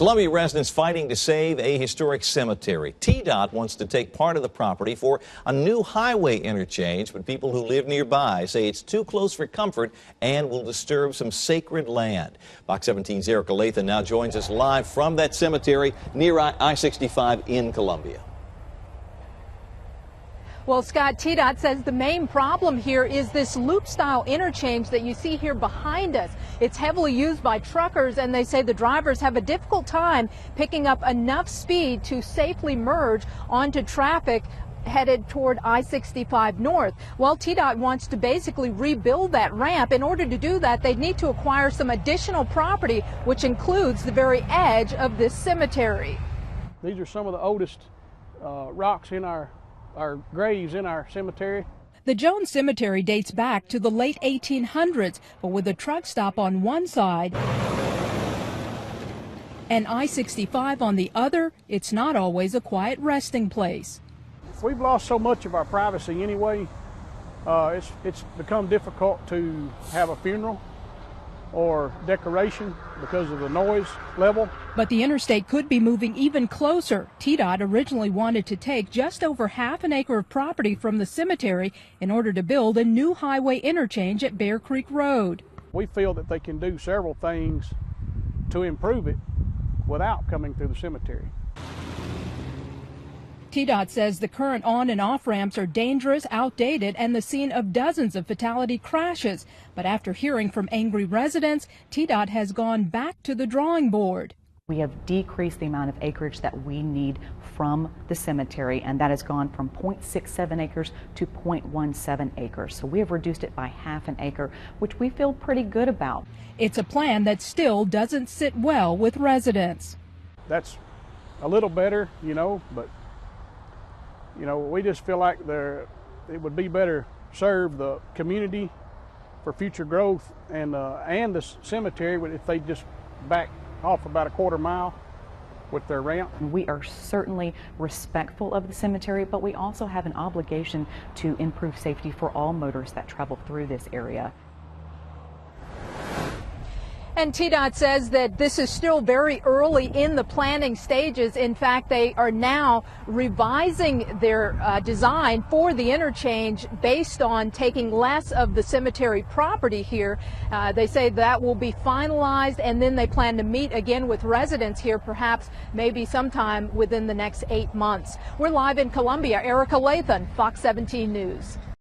Columbia residents fighting to save a historic cemetery. TDOT wants to take part of the property for a new highway interchange, but people who live nearby say it's too close for comfort and will disturb some sacred land. Fox 17's Erika Lathon now joins us live from that cemetery near I-65 in Columbia. Well, Scott, TDOT says the main problem here is this loop-style interchange that you see here behind us. It's heavily used by truckers, and they say the drivers have a difficult time picking up enough speed to safely merge onto traffic headed toward I-65 north. Well, TDOT wants to basically rebuild that ramp. In order to do that, they'd need to acquire some additional property, which includes the very edge of this cemetery. These are some of the oldest rocks in our graves in our cemetery. The Jones Cemetery dates back to the late 1800s, but with a truck stop on one side and I-65 on the other, it's not always a quiet resting place. We've lost so much of our privacy anyway. It's become difficult to have a funeral or decoration because of the noise level. But the interstate could be moving even closer. TDOT originally wanted to take just over half an acre of property from the cemetery in order to build a new highway interchange at Bear Creek Road. We feel that they can do several things to improve it without coming through the cemetery. TDOT says the current on and off ramps are dangerous, outdated, and the scene of dozens of fatality crashes. But after hearing from angry residents, TDOT has gone back to the drawing board. We have decreased the amount of acreage that we need from the cemetery, and that has gone from 0.67 acres to 0.17 acres. So we have reduced it by half an acre, which we feel pretty good about. It's a plan that still doesn't sit well with residents. That's a little better, but we just feel like it would be better serve the community for future growth and the cemetery if they just back off about a quarter mile with their ramp. We are certainly respectful of the cemetery, but we also have an obligation to improve safety for all motorists that travel through this area. And TDOT says that this is still very early in the planning stages. In fact, they are now revising their design for the interchange based on taking less of the cemetery property here. They say that will be finalized, and then they plan to meet again with residents here, perhaps maybe sometime within the next 8 months. We're live in Columbia. Erika Lathon, Fox 17 News.